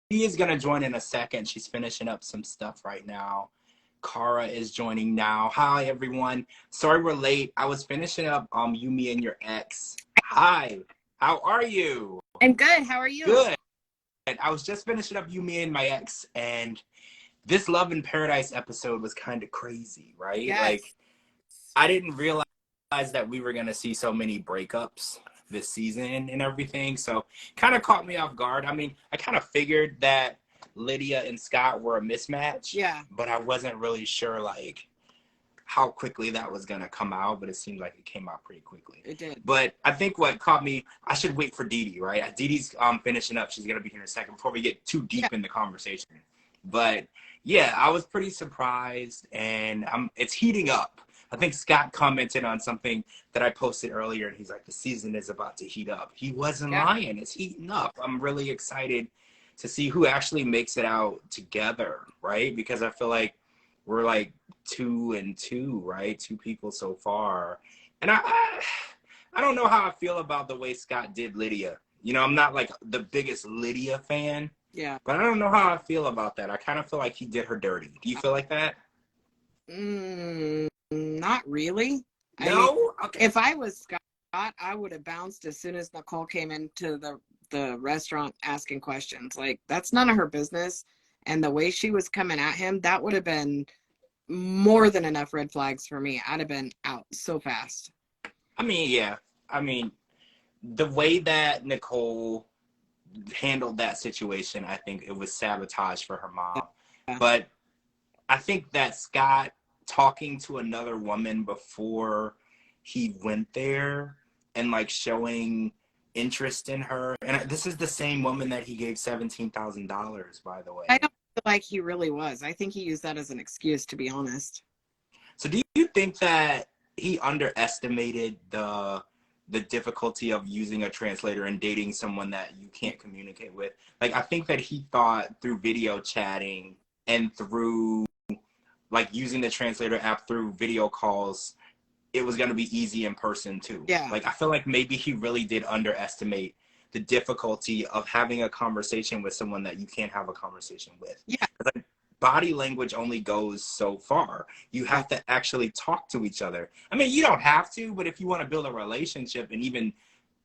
is going to join in a second. She's finishing up some stuff right now. Cara is joining now. Hi, everyone. Sorry we're late. I was finishing up You, Me, and Your Ex. Hi. How are you? I'm good. How are you? Good. I was just finishing up You, Me, and My Ex, and this Love in Paradise episode was kind of crazy, right? Yes. Like, I didn't realize that we were going to see so many breakups this season and everything. So kind of caught me off guard. I mean, I kind of figured that Lydia and Scott were a mismatch. Yeah. But I wasn't really sure, like, how quickly that was going to come out. But it seemed like it came out pretty quickly. It did. But I think what caught me, I should wait for DeeDee, right? DeeDee's finishing up. She's going to be here in a second before we get too deep in the conversation. But yeah, I was pretty surprised, and it's heating up. I think Scott commented on something that I posted earlier, and he's like, the season is about to heat up. He wasn't lying. It's heating up. I'm really excited to see who actually makes it out together, right? Because I feel like we're like 2 and 2, right? 2 people so far. And I don't know how I feel about the way Scott did Lydia. You know, I'm not like the biggest Lydia fan. Yeah. But I don't know how I feel about that. I kind of feel like he did her dirty. Do you feel like that? Not really. No? I mean, okay. If I was Scott, I would have bounced as soon as Nicole came into the restaurant asking questions. Like, that's none of her business. And the way she was coming at him, that would have been more than enough red flags for me. I'd have been out so fast. I mean, yeah. I mean, the way that Nicole handled that situation, I think it was sabotage for her mom. Yeah. But I think that Scott talking to another woman before he went there and like showing interest in her, and this is the same woman that he gave $17,000, by the way. I don't feel like he really was. I think he used that as an excuse, to be honest. So do you think that he underestimated the difficulty of using a translator and dating someone that you can't communicate with? Like, I think that he thought through video chatting and through like using the translator app through video calls, it was going to be easy in person too. Yeah. Like, I feel like maybe he really did underestimate the difficulty of having a conversation with someone that you can't have a conversation with. Yeah. Like, body language only goes so far. You have to actually talk to each other. I mean, you don't have to, but if you want to build a relationship and even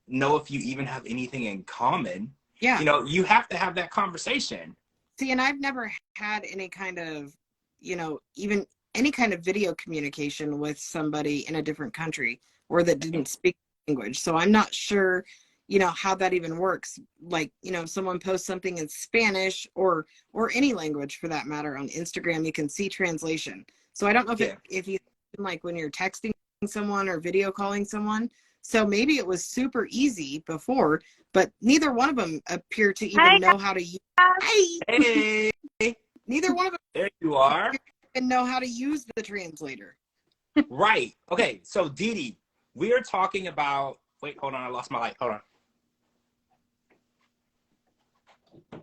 know if you even have anything in common, yeah, you know, you have to have that conversation. See, and I've never had any kind of, you know, even any kind of video communication with somebody in a different country or that didn't speak language. So I'm not sure, you know, how that even works. Like, you know, if someone posts something in Spanish or any language for that matter on Instagram, you can see translation. So I don't know if you like when you're texting someone or video calling someone. So maybe it was super easy before, but neither one of them appear to even know how to use. Hey. Neither one of them. There you are. And know how to use the translator. Right. Okay. So DeeDee, we are talking about. Wait, hold on. I lost my light. Hold on.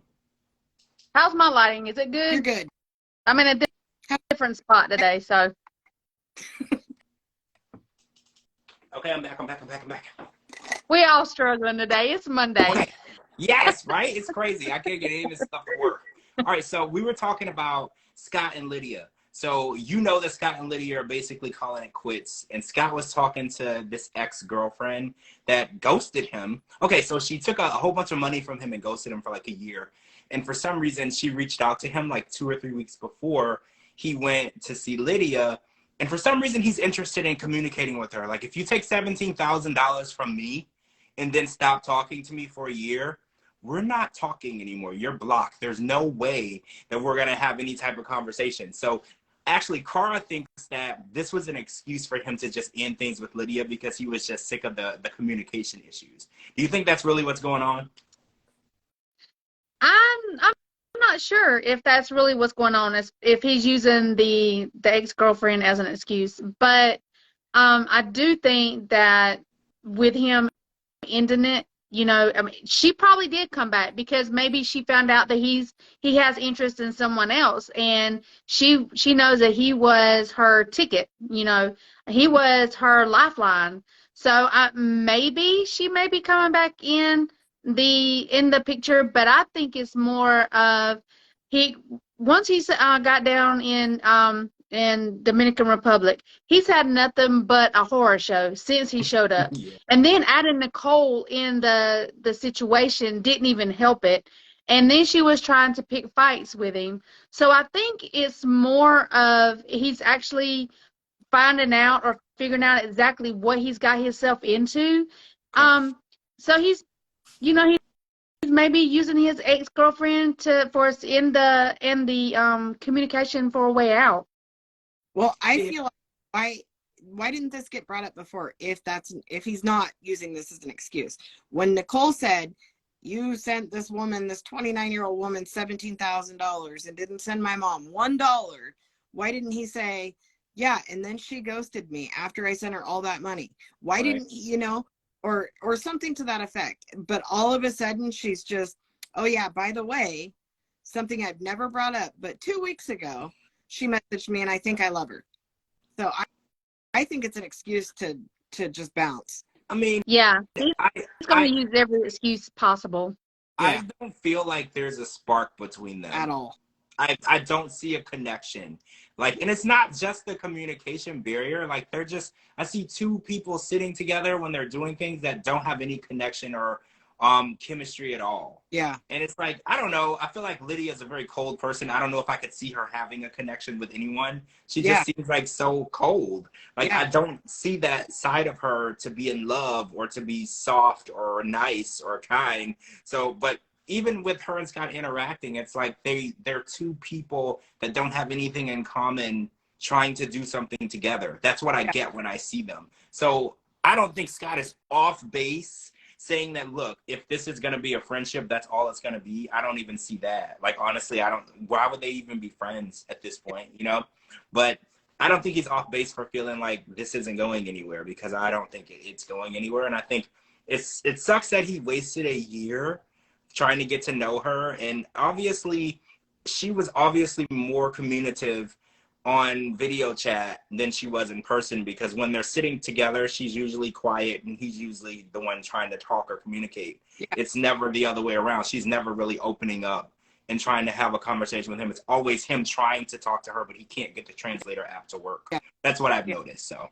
How's my lighting? Is it good? You're good. I'm in a different spot today, so. Okay, I'm back. We all struggling today. It's Monday. Okay. Yes, right? It's crazy. I can't get any of this stuff to work. All right, so we were talking about Scott and Lydia. So you know that Scott and Lydia are basically calling it quits. And Scott was talking to this ex-girlfriend that ghosted him. Okay, so she took a whole bunch of money from him and ghosted him for like a year. And for some reason, she reached out to him like 2 or 3 weeks before he went to see Lydia. And for some reason, he's interested in communicating with her. Like, if you take $17,000 from me and then stop talking to me for a year, we're not talking anymore. You're blocked. There's no way that we're going to have any type of conversation. So actually, Cara thinks that this was an excuse for him to just end things with Lydia because he was just sick of the communication issues. Do you think that's really what's going on? I'm not sure if that's really what's going on, if he's using the ex-girlfriend as an excuse. But I do think that with him ending it, you know, I mean, she probably did come back because maybe she found out that he has interest in someone else, and she knows that he was her ticket, you know, he was her lifeline. So maybe she may be coming back in in the picture, but I think it's more of once he's got down in Dominican Republic, he's had nothing but a horror show since he showed up. Yeah. And then adding Nicole in the situation didn't even help it. And then she was trying to pick fights with him. So I think it's more of he's actually finding out or figuring out exactly what he's got himself into. So he's, he's maybe using his ex-girlfriend for us in the communication for a way out. Well, I feel like why didn't this get brought up before if he's not using this as an excuse? When Nicole said, you sent this 29-year-old woman $17,000 and didn't send my mom $1, why didn't he say, yeah, and then she ghosted me after I sent her all that money? Why didn't he, or something to that effect? But all of a sudden she's just, oh yeah, by the way, something I've never brought up, but 2 weeks ago she messaged me and I think I love her. So I think it's an excuse to just bounce. I mean, yeah, he's going to use every excuse possible. I don't feel like there's a spark between them at all. I don't see a connection. Like, and it's not just the communication barrier. Like, I see two people sitting together when they're doing things that don't have any connection or chemistry at all. Yeah. And it's like, I don't know. I feel like Lydia's a very cold person. I don't know if I could see her having a connection with anyone. She just seems like so cold. Like, I don't see that side of her to be in love or to be soft or nice or kind. So, but even with her and Scott interacting, it's like they're two people that don't have anything in common trying to do something together. That's what I get when I see them. So I don't think Scott is off base saying that, look, if this is going to be a friendship, that's all it's going to be. I don't even see that. Like, honestly, why would they even be friends at this point, But I don't think he's off base for feeling like this isn't going anywhere, because I don't think it's going anywhere. And I think it sucks that he wasted a year trying to get to know her. And obviously, she was obviously more communicative on video chat than she was in person, because when they're sitting together, she's usually quiet and he's usually the one trying to talk or communicate. Yeah. It's never the other way around. She's never really opening up and trying to have a conversation with him. It's always him trying to talk to her, but he can't get the translator app to work. Yeah. That's what I've noticed. So,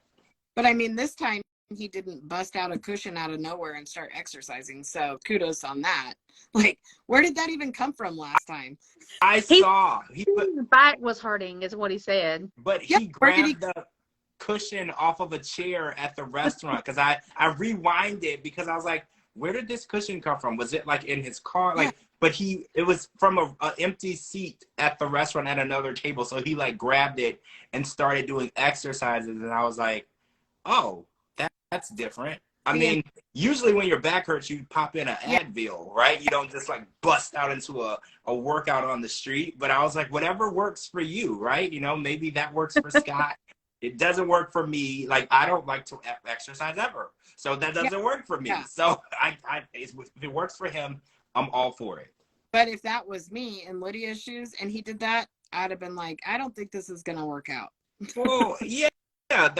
but I mean, this time he didn't bust out a cushion out of nowhere and start exercising. So kudos on that. Like, where did that even come from last time? I saw his back was hurting, is what he said. But he grabbed the cushion off of a chair at the restaurant, because I rewinded because I was like, where did this cushion come from? Was it like in his car? Like, but it was from a empty seat at the restaurant at another table. So he like grabbed it and started doing exercises, and I was like, oh, that's different. I mean, usually when your back hurts, you pop in an Advil, right? You don't just like bust out into a workout on the street. But I was like, whatever works for you, right? Maybe that works for Scott. It doesn't work for me. Like, I don't like to exercise ever. So that doesn't work for me. Yeah. So if it works for him, I'm all for it. But if that was me in Lydia's shoes and he did that, I'd have been like, I don't think this is going to work out. Well, yeah. Yeah,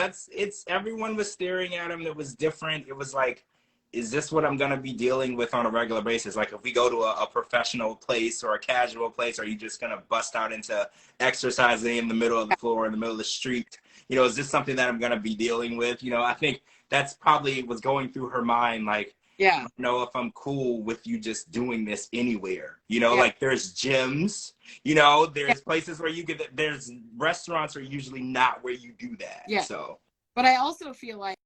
everyone was staring at him. It was different. It was like, is this what I'm going to be dealing with on a regular basis? Like, if we go to a professional place or a casual place, are you just going to bust out into exercising in the middle of the floor, in the middle of the street? Is this something that I'm going to be dealing with? I think that's probably was going through her mind. Like, I don't know if I'm cool with you just doing this anywhere. Like, there's gyms, there's places where there's restaurants are usually not where you do that. Yeah. So, but I also feel like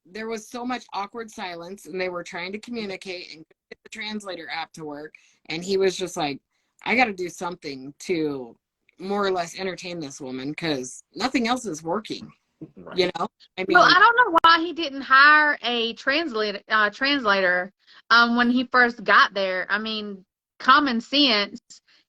there was so much awkward silence, and they were trying to communicate and get the translator app to work. And he was just like, I got to do something to more or less entertain this woman, because nothing else is working. Right. I mean, well, I don't know why he didn't hire a translator when he first got there. I mean, common sense,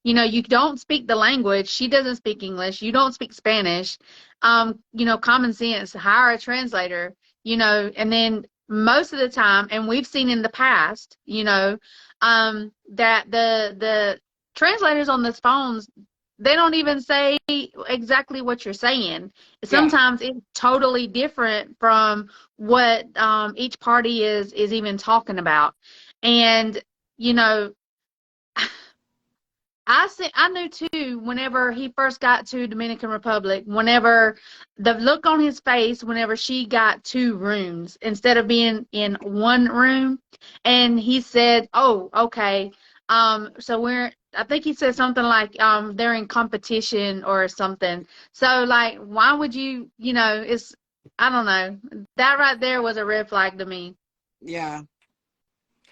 you don't speak the language. She doesn't speak English. You don't speak Spanish. Common sense, hire a translator, and then most of the time, and we've seen in the past, that the translators on these phones they don't even say exactly what you're saying. Sometimes it's totally different from what each party is even talking about. And, you know, I knew too whenever he first got to Dominican Republic, whenever the look on his face whenever she got 2 rooms instead of being in one room, and he said, "Oh, okay, so I think he said something like they're in competition or something." So like, why would you know? It's I don't know. That right there was a red flag to me. Yeah.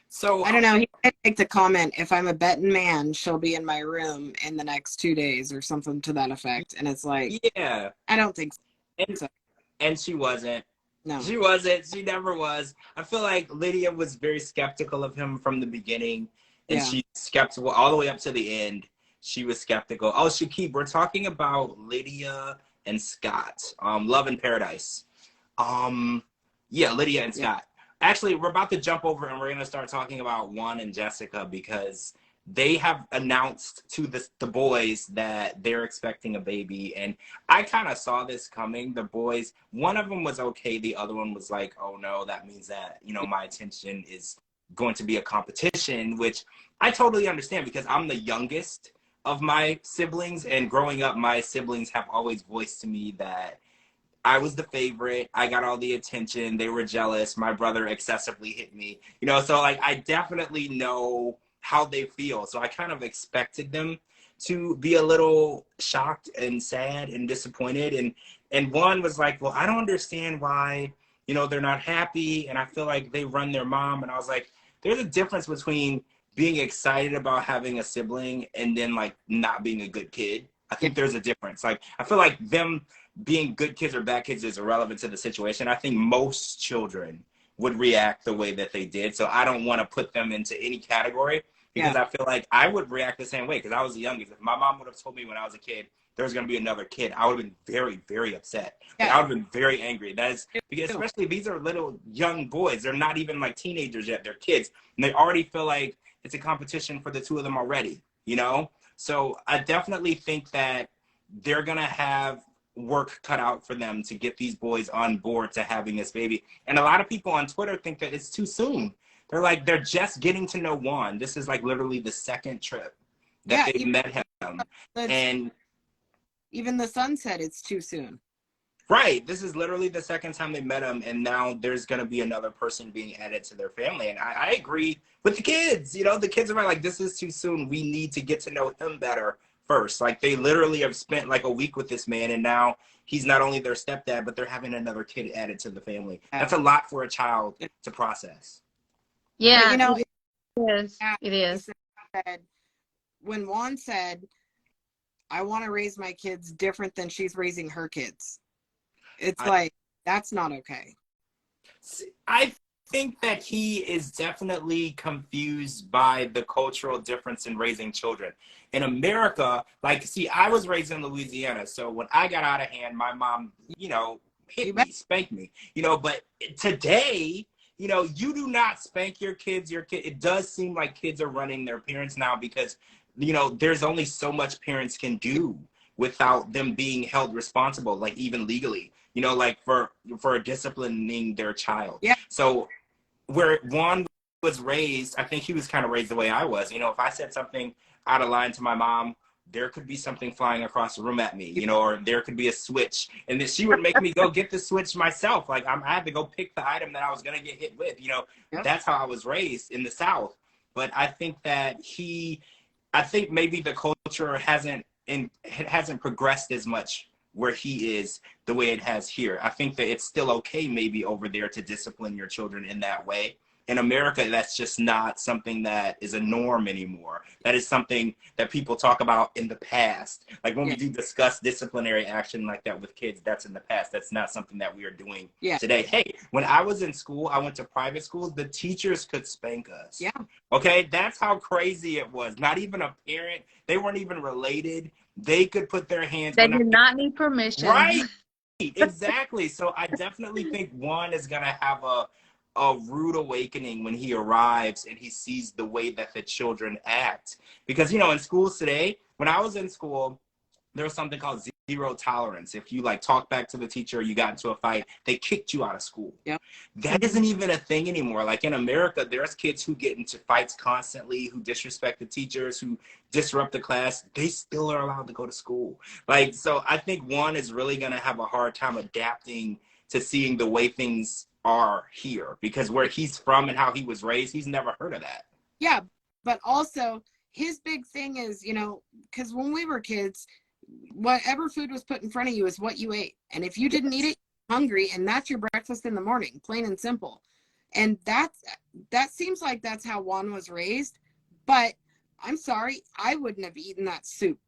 So I don't know. He might make the comment, if I'm a betting man, she'll be in my room in the next 2 days or something to that effect. And it's like, yeah, I don't think and so. and she wasn't. No. She wasn't. She never was. I feel like Lydia was very skeptical of him from the beginning, and Yeah. she's skeptical all the way up to the end. She was skeptical. Oh, Shakib, we're talking about Lydia and Scott. Love in Paradise. Yeah, Lydia and Yeah. Scott. Actually, we're about to jump over and we're gonna start talking about Juan and Jessica because they have announced to the boys that they're expecting a baby, and I kind of saw this coming. The boys, one of them was okay, the other one was like, oh no, that means that, you know, my attention is going to be a competition, which I totally understand because I'm the youngest of my siblings, and growing up, my siblings have always voiced to me that I was the favorite. I got all the attention. They were jealous. My brother excessively hit me. You know, so like I definitely know how they feel. So I kind of expected them to be a little shocked and sad and disappointed. And one was like, well, I don't understand why, you know, they're not happy. And I feel like they run their mom. And I was like, there's a difference between being excited about having a sibling and then like not being a good kid. I think there's a difference. Like I feel like them being good kids or bad kids is irrelevant to the situation. I think most children would react the way that they did. So I don't want to put them into any category because I feel like I would react the same way because I was the youngest. If my mom would have told me when I was a kid there was going to be another kid, I would have been very, very upset. Like, I would have been very angry. That is because especially these are little young boys. They're not even like teenagers yet. They're kids. And they already feel like it's a competition for the two of them already, you know? So I definitely think that they're going to have work cut out for them to get these boys on board to having this baby. And a lot of people on Twitter think that it's too soon. They're like, they're just getting to know Juan. This is like literally the second trip that they've met him. And even the son said it's too soon. Right. This is literally the second time they met him, and now there's going to be another person being added to their family. And I agree with the kids. You know, the kids are like, this is too soon. We need to get to know him better first. Like, they literally have spent like a week with this man, and now he's not only their stepdad, but they're having another kid added to the family. That's a lot for a child to process. Yeah, but, you know, it is. It is. When Juan said, I want to raise my kids different than she's raising her kids. It's like, that's not okay. I think that he is definitely confused by the cultural difference in raising children. In America, like, see, I was raised in Louisiana, so when I got out of hand, my mom, you know, hit me, spanked me, you know, but today, you know, you do not spank your kids. It does seem like kids are running their parents now because, you know, there's only so much parents can do without them being held responsible, like even legally, you know, like for disciplining their child. Yeah. So where Juan was raised, I think he was kind of raised the way I was. You know, if I said something out of line to my mom, there could be something flying across the room at me, you know, or there could be a switch, and then she would make me go get the switch myself. Like I had to go pick the item that I was going to get hit with, you know. That's how I was raised in the South. But I think that I think maybe the culture hasn't progressed as much where he is the way it has here. I think that it's still okay maybe over there to discipline your children in that way. In America, that's just not something that is a norm anymore. That is something that people talk about in the past. Like when we do discuss disciplinary action like that with kids, that's in the past. That's not something that we are doing today. Hey, when I was in school, I went to private schools, the teachers could spank us. Yeah. Okay, that's how crazy it was. Not even a parent. They weren't even related. They could put their hands. They did not need permission. Right. Exactly. So I definitely think Juan is going to have a rude awakening when he arrives and he sees the way that the children act. Because, you know, in schools today, when I was in school, there was something called zero tolerance. If you like talk back to the teacher, you got into a fight, they kicked you out of school. Yep. That isn't even a thing anymore. Like in America, there's kids who get into fights constantly, who disrespect the teachers, who disrupt the class. They still are allowed to go to school. Like, so I think Juan is really going to have a hard time adapting to seeing the way things are here, because where he's from and how he was raised, he's never heard of that. Yeah, but also his big thing is, you know, because when we were kids, whatever food was put in front of you is what you ate. And if you didn't eat it, you're hungry, and that's your breakfast in the morning, plain and simple. And that seems like that's how Juan was raised. But I'm sorry, I wouldn't have eaten that soup.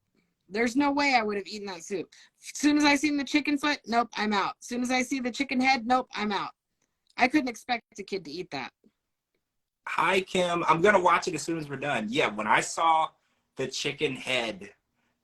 There's no way I would have eaten that soup. As soon as I seen the chicken foot, nope, I'm out. As soon as I see the chicken head, nope, I'm out. I couldn't expect a kid to eat that. Hi, Kim. I'm going to watch it as soon as we're done. Yeah, when I saw the chicken head,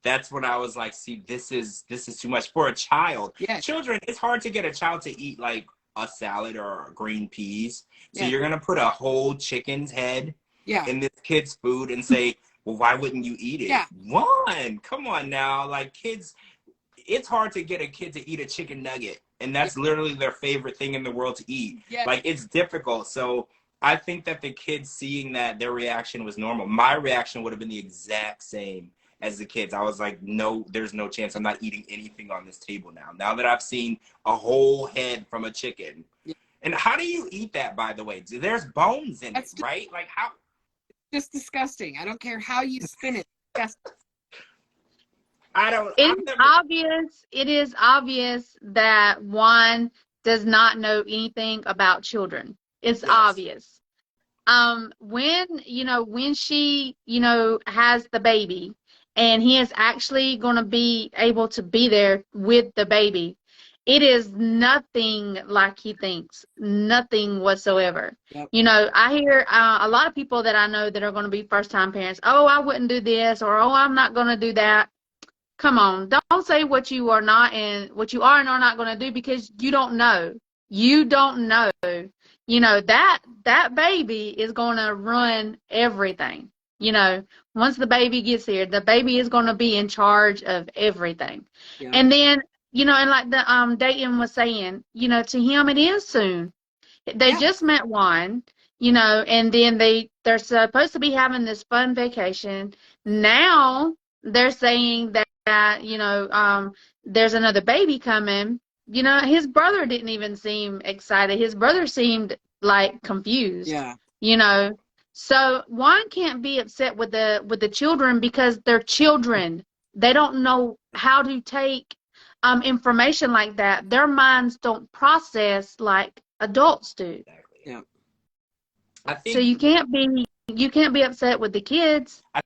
that's when I was like, see, this is too much for a child. Yeah. Children, it's hard to get a child to eat like a salad or green peas. So Yeah. you're going to put a whole chicken's head Yeah. in this kid's food and say, well, why wouldn't you eat it? Yeah. One, come on now. Like, kids, it's hard to get a kid to eat a chicken nugget. And that's literally their favorite thing in the world to eat. Yeah. Like, it's difficult. So I think that the kids seeing that, their reaction was normal. My reaction would have been the exact same as the kids. I was like, no, there's no chance. I'm not eating anything on this table now. Now that I've seen a whole head from a chicken. Yeah. And how do you eat that, by the way? There's bones in it, right? Like, how? Just disgusting. I don't care how you spin it. Disgusting. It is obvious that Juan does not know anything about children. It's obvious. When she, has the baby and he is actually going to be able to be there with the baby, it is nothing like he thinks, nothing whatsoever. Yep. I hear a lot of people that I know that are going to be first-time parents, oh, I wouldn't do this, or, oh, I'm not going to do that. Come on, don't say what you are not and what you are and are not going to do, because you don't know. You don't know. That baby is going to run everything. Once the baby gets here, the baby is going to be in charge of everything. Yeah. And then, and like the Dayton was saying, to him it is soon. They just met one, and then they're supposed to be having this fun vacation. Now they're saying that there's another baby coming. His brother didn't even seem excited. His brother seemed like confused. Yeah. So Juan can't be upset with the children, because they're children. They don't know how to take information like that. Their minds don't process like adults do. Exactly. Yeah. I think so you can't be upset with the kids. I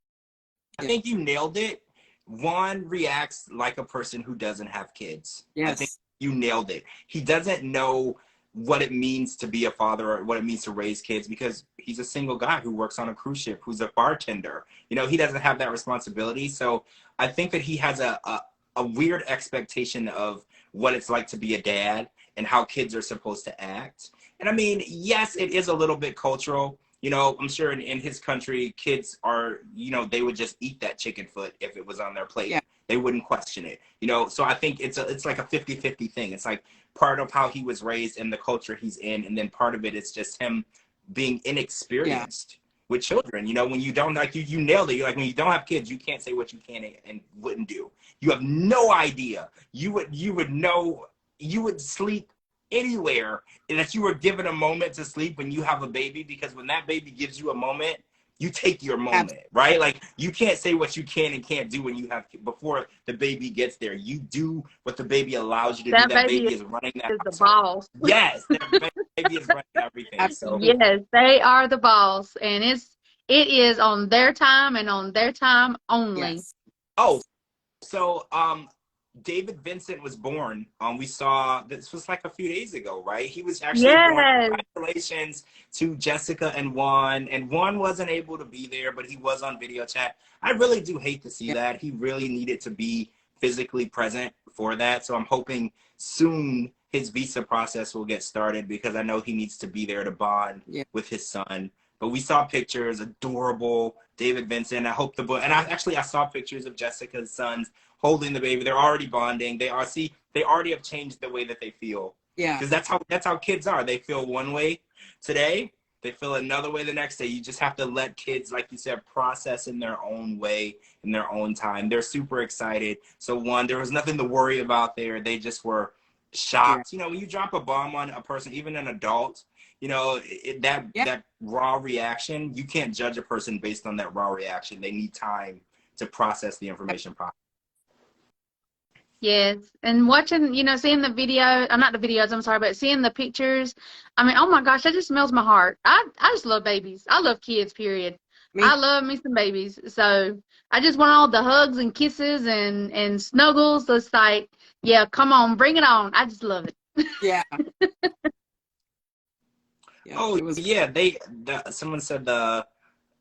think you nailed it. Juan reacts like a person who doesn't have kids. Yes. I think you nailed it. He doesn't know what it means to be a father or what it means to raise kids, because he's a single guy who works on a cruise ship, who's a bartender. He doesn't have that responsibility. So I think that he has a weird expectation of what it's like to be a dad and how kids are supposed to act. And I mean, yes, it is a little bit cultural. I'm sure in his country, kids are, they would just eat that chicken foot if it was on their plate. Yeah. They wouldn't question it. So I think it's like a 50-50 thing. It's like part of how he was raised and the culture he's in, and then part of it is just him being inexperienced with children. When you don't, like, you nailed it. You're like, when you don't have kids, you can't say what you can and wouldn't do. You have no idea. You would sleep anywhere, and that you were given a moment to sleep when you have a baby, because when that baby gives you a moment, you take your moment. Absolutely. Right? Like, you can't say what you can and can't do when you have, before the baby gets there. You do what the baby allows you to do. That baby is running that. Is the boss. Yes, that baby is running everything. So. Yes, they are the boss, and it is on their time and on their time only. Yes. Oh, so David Vincent was born. We saw, this was like a few days ago, right? He was actually born. Congratulations to Jessica and Juan. And Juan wasn't able to be there, but he was on video chat. I really do hate to see that. He really needed to be physically present for that. So I'm hoping soon his visa process will get started, because I know he needs to be there to bond with his son. but we saw pictures, adorable David Vincent. I hope the book, and I saw pictures of Jessica's sons holding the baby. They're already bonding. They already have changed the way that they feel. Yeah. Because that's how kids are. They feel one way today, they feel another way the next day. You just have to let kids, like you said, process in their own way, in their own time. They're super excited. So there was nothing to worry about there. They just were shocked. Yeah. You know, when you drop a bomb on a person, even an adult, you know, that raw reaction, you can't judge a person based on that raw reaction. They need time to process the information properly. Yes, and watching, you know, seeing the video, not the videos, I'm sorry, but seeing the pictures, I mean, oh my gosh, that just melts my heart. I just love babies. I love kids, period. I love me some babies. So I just want all the hugs and kisses and snuggles. So it's like, yeah, come on, bring it on. I just love it. Yeah. Oh, yeah, someone said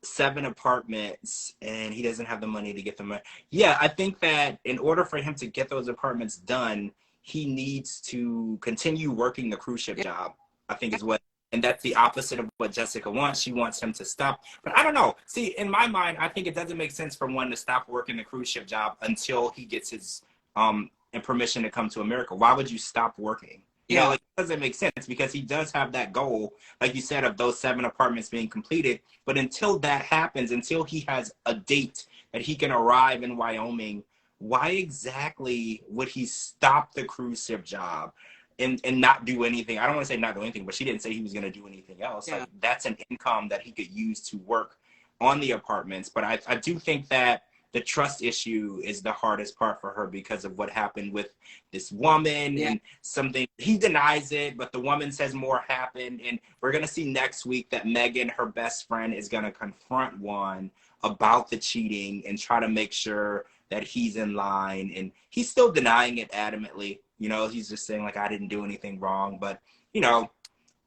7 apartments and he doesn't have the money to get them. Yeah, I think that in order for him to get those apartments done, he needs to continue working the cruise ship job, I think is what, and that's the opposite of what Jessica wants. She wants him to stop. But I don't know. See, in my mind, I think it doesn't make sense for one to stop working the cruise ship job until he gets his and permission to come to America. Why would you stop working? You know, like, it doesn't make sense because he does have that goal, like you said, of those 7 apartments being completed. But until that happens, until he has a date that he can arrive in Wyoming, why exactly would he stop the cruise ship job and not do anything? I don't want to say not do anything, but she didn't say he was going to do anything else. Yeah. Like, that's an income that he could use to work on the apartments. But I do think that the trust issue is the hardest part for her because of what happened with this woman and something. He denies it, but the woman says more happened. And we're going to see next week that Megan, her best friend, is going to confront Juan about the cheating and try to make sure that he's in line. And he's still denying it adamantly. You know, he's just saying, like, I didn't do anything wrong. But, you know,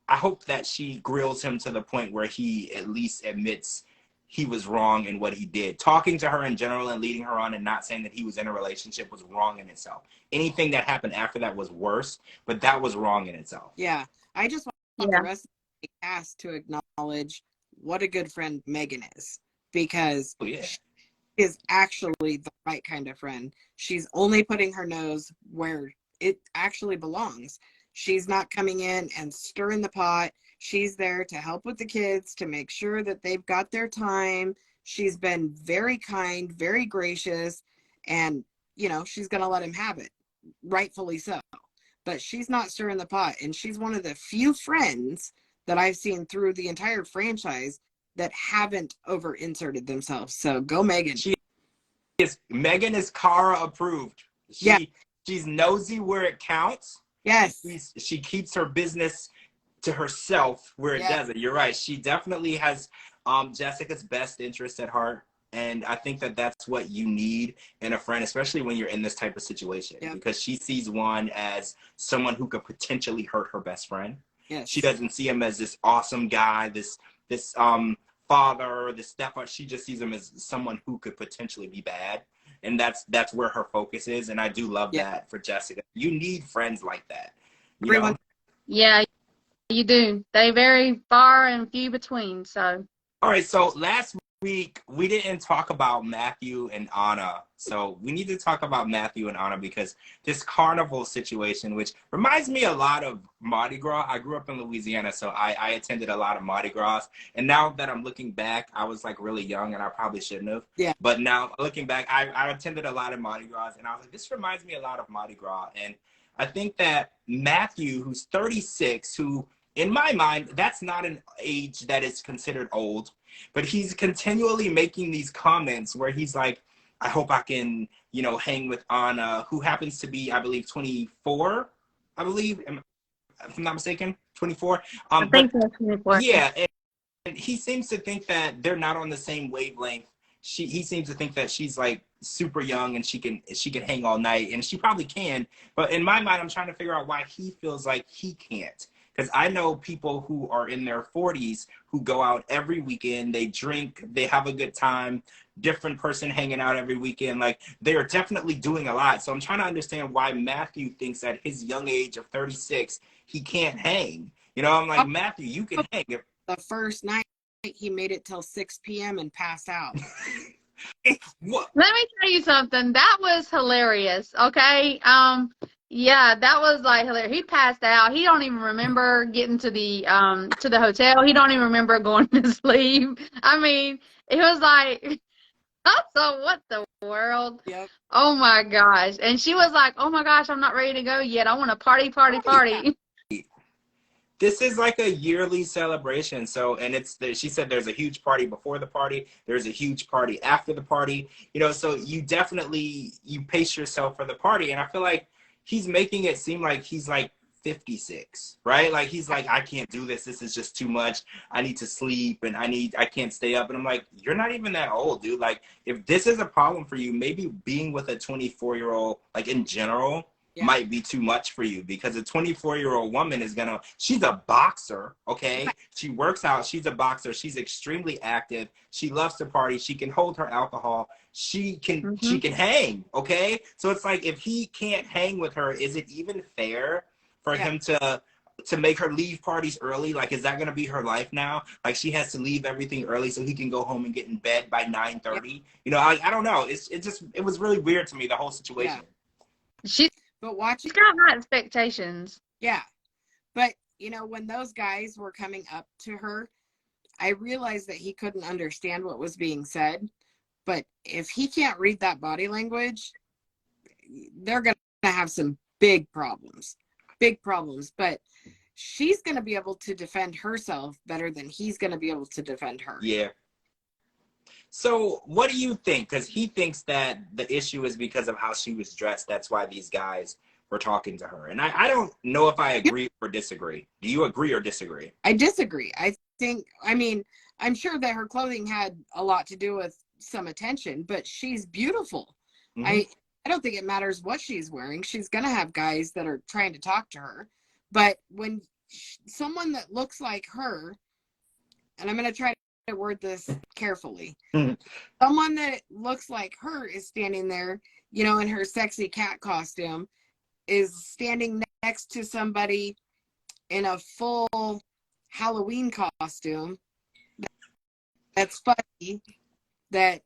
I hope that she grills him to the point where he at least admits he was wrong in what he did. Talking to her in general and leading her on and not saying that he was in a relationship was wrong in itself. Anything that happened after that was worse, but that was wrong in itself. Yeah. I just want the rest of the cast to acknowledge what a good friend Megan is, because she is actually the right kind of friend. She's only putting her nose where it actually belongs. She's not coming in and stirring the pot. She's there to help with the kids, to make sure that they've got their time. She's been very kind, very gracious, and, you know, she's going to let him have it, rightfully so. But she's not stirring the pot, and she's one of the few friends that I've seen through the entire franchise that haven't over-inserted themselves. So go Megan. Megan is Cara approved. She's nosy where it counts. Yes. She keeps her business to herself where it doesn't. You're right. She definitely has Jessica's best interest at heart. And I think that that's what you need in a friend, especially when you're in this type of situation, because she sees Juan as someone who could potentially hurt her best friend. Yes. She doesn't see him as this awesome guy, this father, this stepfather. She just sees him as someone who could potentially be bad. And that's where her focus is. And I do love that for Jessica. You need friends like that. You know? Yeah, you do. They very far and few between. So. All right. So last week we didn't talk about Matthew and Anna. So we need to talk about Matthew and Anna because this carnival situation, which reminds me a lot of Mardi Gras. I grew up in Louisiana, so I attended a lot of Mardi Gras. And now that I'm looking back, I was like really young and I probably shouldn't have. Yeah. But now looking back, I attended a lot of Mardi Gras and I was like, this reminds me a lot of Mardi Gras. And I think that Matthew, who's 36, who in my mind, that's not an age that is considered old, but he's continually making these comments where he's like, I hope I can, you know, hang with Anna, who happens to be, I believe, 24, I believe, if I'm not mistaken, 24. I think that's 24. Yeah, and he seems to think that they're not on the same wavelength. He seems to think that she's like super young and she can hang all night, and she probably can. But in my mind, I'm trying to figure out why he feels like he can't. Because I know people who are in their 40s who go out every weekend, they drink, they have a good time, different person hanging out every weekend. Like, they are definitely doing a lot. So I'm trying to understand why Matthew thinks at his young age of 36, he can't hang. You know, I'm like, Matthew, you can hang. The first night he made it till 6 p.m. and passed out. What? Let me tell you something. That was hilarious. Okay. Yeah, that was like hilarious. He passed out. He don't even remember getting to the hotel. He don't even remember going to sleep. I mean, it was like, so what the world? Yep. Oh my gosh. And she was like, oh my gosh, I'm not ready to go yet. I want to party, party, party. This is like a yearly celebration. So, and she said there's a huge party before the party. There's a huge party after the party. You know, so you pace yourself for the party. And I feel like he's making it seem like he's like 56, right? Like he's like, I can't do this. This is just too much. I need to sleep and I can't stay up. And I'm like, you're not even that old, dude. Like if this is a problem for you, maybe being with a 24-year-old, like in general, might be too much for you, because a 24-year-old woman she's a boxer, okay? She works out, she's a boxer, she's extremely active, she loves to party, she can hold her alcohol, she can hang, okay? So it's like, if he can't hang with her, is it even fair for him to make her leave parties early? Like, is that going to be her life now? Like, she has to leave everything early so he can go home and get in bed by 9:30? You know, I don't know. It was really weird to me, the whole situation. But watching, She's got high expectations. yeah. But, you know, when those guys were coming up to her, I realized that he couldn't understand what was being said. But if he can't read that body language, they're going to have some big problems. Big problems. But she's going to be able to defend herself better than he's going to be able to defend her. Yeah. So what do you think? Because he thinks that the issue is because of how she was dressed. That's why these guys were talking to her. And I don't know if I agree or disagree. Do you agree or disagree? I disagree. I mean, I'm sure that her clothing had a lot to do with some attention, but she's beautiful. Mm-hmm. I don't think it matters what she's wearing. She's going to have guys that are trying to talk to her. But when someone that looks like her, and I'm going to try to word this carefully. Someone that looks like her is standing there, you know, in her sexy cat costume, is standing next to somebody in a full Halloween costume that's funny, that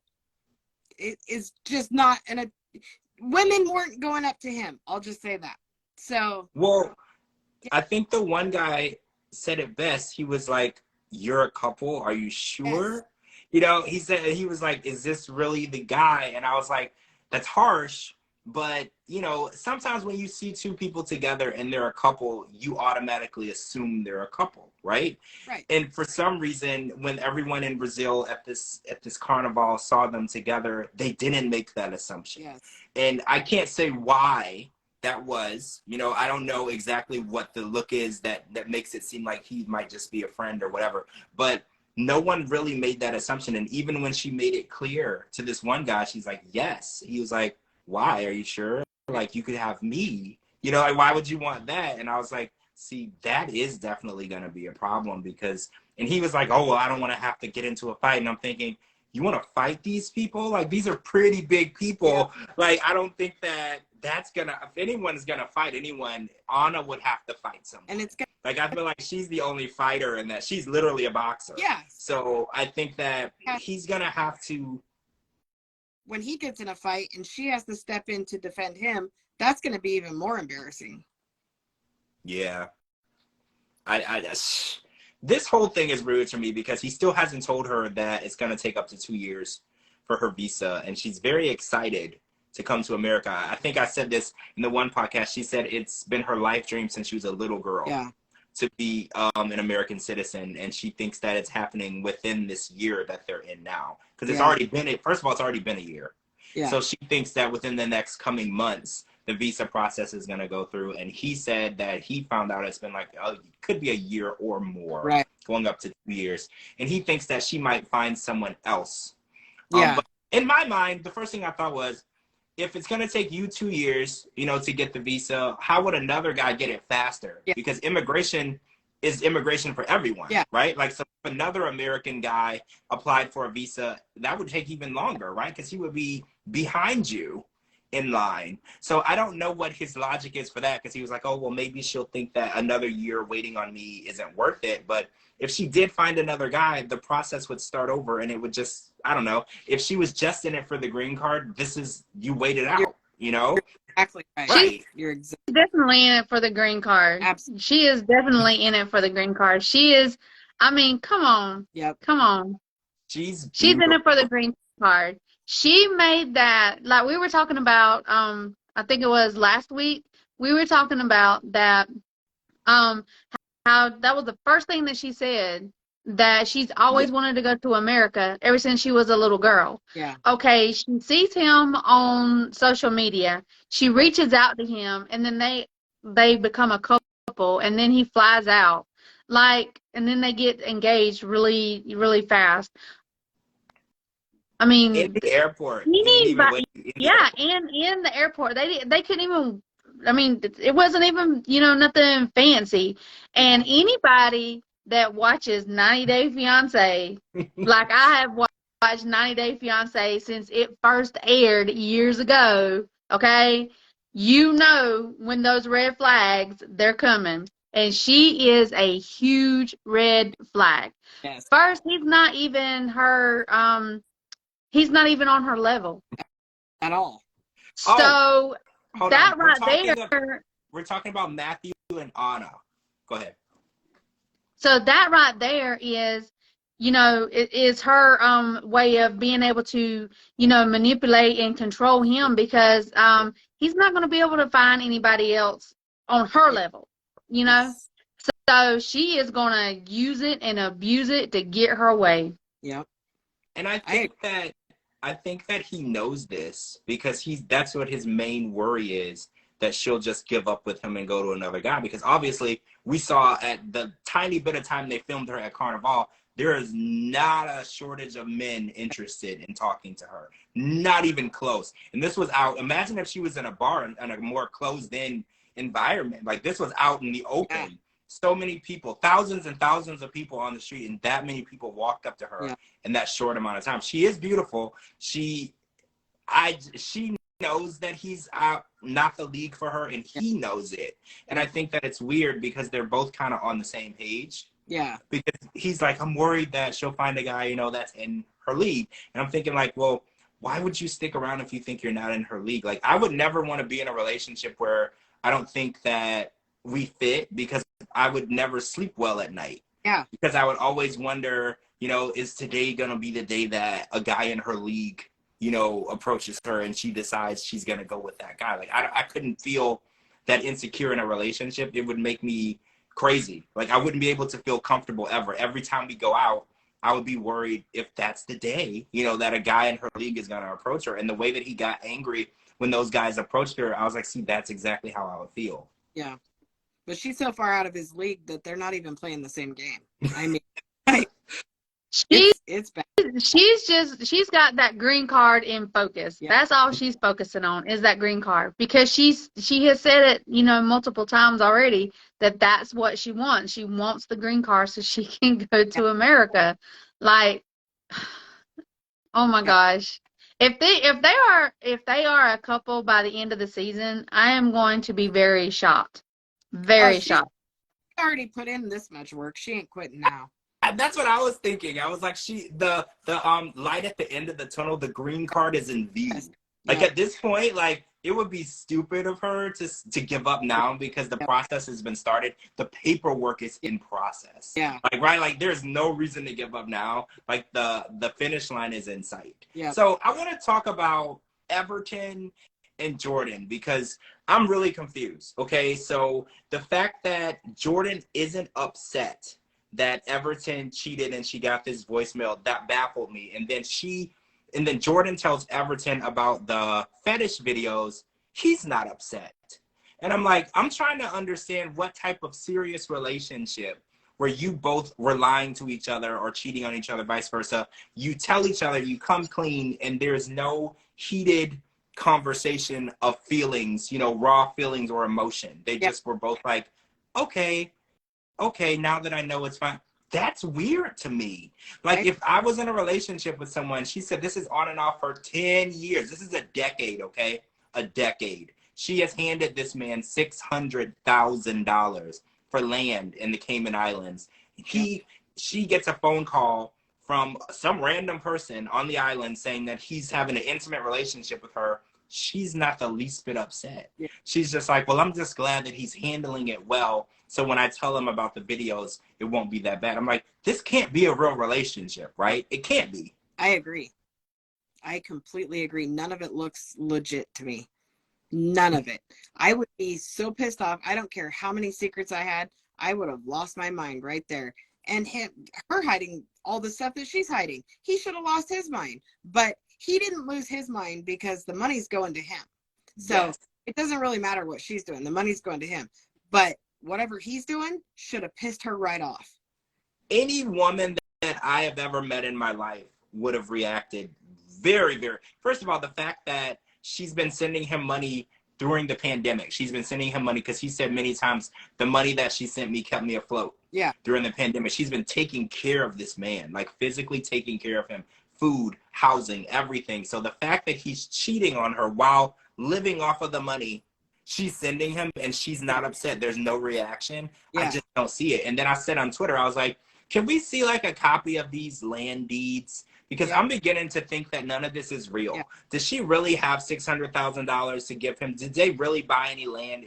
it is just not, and women weren't going up to him. I'll just say that. So, well, I think the one guy said it best. He was like, "You're a couple, are you sure?" Yes. You know, he was like, "Is this really the guy?" And I was like, that's harsh, but you know, sometimes when you see two people together and they're a couple, you automatically assume they're a couple, right? Right. And for some reason, when everyone in Brazil at this carnival saw them together, they didn't make that assumption. Yes. And I can't say why that was. You know, I don't know exactly what the look is that makes it seem like he might just be a friend or whatever, but no one really made that assumption. And even when she made it clear to this one guy, she's like, yes. He was like, why? Are you sure? Like, you could have me, you know, like, why would you want that? And I was like, see, that is definitely going to be a problem, because, and he was like, oh, well, I don't want to have to get into a fight. And I'm thinking, you want to fight these people? Like, these are pretty big people. Yeah. Like, I don't think that's gonna, if anyone's gonna fight anyone, Anna would have to fight someone. And it's like, I feel like she's the only fighter, and that she's literally a boxer. Yeah. So I think that he's gonna have to, when he gets in a fight and she has to step in to defend him, that's gonna be even more embarrassing. Yeah. This whole thing is rude to me, because he still hasn't told her that it's gonna take up to 2 years for her visa, and she's very excited to come to America. I think I said this in the one podcast. She said it's been her life dream since she was a little girl to be an American citizen, and she thinks that it's happening within this year that they're in now. Because it's already been, first of all, it's already been a year. Yeah. So she thinks that within the next coming months, the visa process is going to go through. And he said that he found out it's been like, it could be a year or more, right, going up to 2 years. And he thinks that she might find someone else. Yeah. But in my mind, the first thing I thought was, if it's going to take you 2 years, you know, to get the visa, how would another guy get it faster? Yeah. Because immigration is immigration for everyone, right? Like, so if another American guy applied for a visa, that would take even longer, right? Because he would be behind you in line. So I don't know what his logic is for that, because he was like, oh, well, maybe she'll think that another year waiting on me isn't worth it. But if she did find another guy, the process would start over, and it would just, I don't know. If she was just in it for the green card, this is, you waited out, you know? Exactly right. Right. You're exactly Definitely in it for the green card. Absolutely. She is definitely in it for the green card. She is, I mean, come on. Yep. Come on. She's in it for the green card. She made that, like we were talking about, I think it was last week, we were talking about that, how that was the first thing that she said, that she's always wanted to go to America ever since she was a little girl. Yeah. Okay, she sees him on social media. She reaches out to him, and then they become a couple, and then he flies out. Like, and then they get engaged really, really fast. I mean, in the airport. Yeah, and in the airport, they couldn't even. I mean, it wasn't even, you know, nothing fancy. And anybody that watches 90 Day Fiance, like I have watched 90 Day Fiance since it first aired years ago, okay, you know when those red flags, they're coming. And she is a huge red flag. Yes. First, he's not even on her level At all. So that right there. We're talking about Matthew and Anna. Go ahead. So that right there is, you know, it is her way of being able to, you know, manipulate and control him, because he's not going to be able to find anybody else on her level, you know. Yes. So she is going to use it and abuse it to get her way. Yep. And I think that he knows this, because that's what his main worry is, that she'll just give up with him and go to another guy. Because obviously we saw at the tiny bit of time they filmed her at Carnival, there is not a shortage of men interested in talking to her. Not even close. And this was out. Imagine if she was in a bar in a more closed-in environment. Like, this was out in the open. Yeah. So many people, thousands and thousands of people on the street, and that many people walked up to her in that short amount of time. She is beautiful. She knows that he's not the league for her, and he knows it. And I think that it's weird, because they're both kind of on the same page. Yeah. Because he's like, I'm worried that she'll find a guy, you know, that's in her league. And I'm thinking, like, well, why would you stick around if you think you're not in her league? Like, I would never want to be in a relationship where I don't think that we fit, because I would never sleep well at night. Yeah. Because I would always wonder, you know, is today going to be the day that a guy in her league, you know, approaches her and she decides she's going to go with that guy? Like, I couldn't feel that insecure in a relationship. It would make me crazy. Like, I wouldn't be able to feel comfortable ever. Every time we go out, I would be worried if that's the day, you know, that a guy in her league is going to approach her. And the way that he got angry when those guys approached her, I was like, see, that's exactly how I would feel. Yeah. But she's so far out of his league that they're not even playing the same game. I mean, it's bad. She's got that green card in focus. Yeah. That's all she's focusing on, is that green card, because she has said it, you know, multiple times already, that that's what she wants. She wants the green card so she can go to America. Like, oh my gosh. If they are a couple by the end of the season, I am going to be very shocked. Very shocked. She already put in this much work. She ain't quitting now. That's what I was thinking. I was like, the light at the end of the tunnel, the green card is in view. Like, at this point, like, it would be stupid of her to give up now, because the process has been started. The paperwork is in process. Yeah. Like, right, like, there's no reason to give up now. Like, the finish line is in sight. Yeah. So I want to talk about Everton and Jordan, because I'm really confused. Okay, so the fact that Jordan isn't upset that Everton cheated and she got this voicemail, that baffled me. And then Jordan tells Everton about the fetish videos. He's not upset. And I'm like, I'm trying to understand what type of serious relationship where you both were lying to each other or cheating on each other, vice versa. You tell each other, you come clean, and there's no heated conversation of feelings, you know, raw feelings or emotion. They just were both like, okay, now that I know, it's fine. That's weird to me. Like, if I was in a relationship with someone, she said this is on and off for 10 years. This is a decade, okay? a decade. She has handed this man $600,000 for land in the Cayman Islands. She gets a phone call from some random person on the island saying that he's having an intimate relationship with her. She's not the least bit upset. Yeah. She's just like, well, I'm just glad that he's handling it well. So when I tell him about the videos, it won't be that bad. I'm like, this can't be a real relationship, right? It can't be. I agree. I completely agree. None of it looks legit to me. None of it. I would be so pissed off. I don't care how many secrets I had. I would have lost my mind right there. And her hiding all the stuff that she's hiding. He should have lost his mind. But he didn't lose his mind because the money's going to him. So Yes. It doesn't really matter what she's doing. The money's going to him. But whatever he's doing should have pissed her right off. Any woman that I have ever met in my life would have reacted very, very. First of all, the fact that she's been sending him money during the pandemic. She's been sending him money because he said many times, the money that she sent me kept me afloat. Yeah. During the pandemic. She's been taking care of this man, like physically taking care of him. Food, housing, everything. So the fact that he's cheating on her while living off of the money she's sending him and she's not upset, there's no reaction. Yeah. I just don't see it. And then I said on Twitter, I was like, can we see like a copy of these land deeds? Because I'm beginning to think that none of this is real. Yeah. Does she really have $600,000 to give him? Did they really buy any land?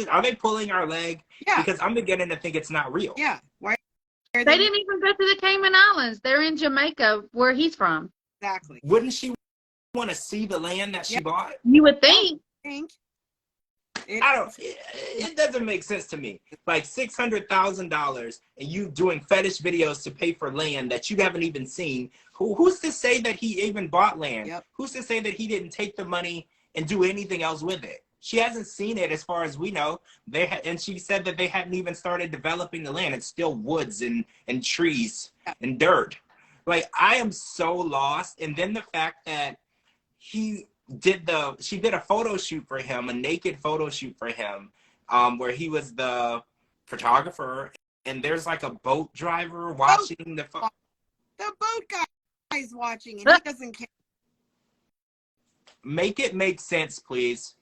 Are they pulling our leg? Yeah. Because I'm beginning to think it's not real. Yeah. Why? They didn't even go to the Cayman Islands. They're in Jamaica, where he's from. Exactly. Wouldn't she want to see the land that she bought? You would think. It doesn't make sense to me. Like $600,000 and you doing fetish videos to pay for land that you haven't even seen. Who's to say that he even bought land? Yep. Who's to say that he didn't take the money and do anything else with it? She hasn't seen it as far as we know. And she said that they hadn't even started developing the land. It's still woods and trees and dirt. Like, I am so lost. And then the fact that she did a photo shoot for him, a naked photo shoot for him, where he was the photographer, and there's like a boat driver watching the boat guy's watching and he doesn't care. Make it make sense, please.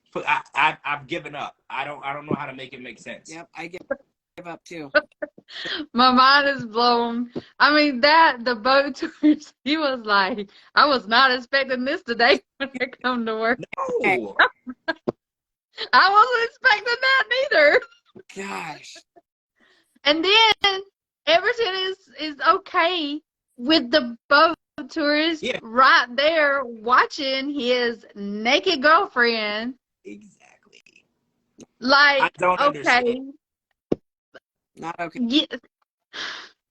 I've given up. I don't know how to make it make sense. Yep, I give up too. My mind is blown. I mean, the boat tours, he was like, I was not expecting this today when I come to work. No. I wasn't expecting that neither. Gosh. And then everything is okay with the boat tourist right there watching his naked girlfriend. Exactly. Like, I don't understand. Not okay. Yeah.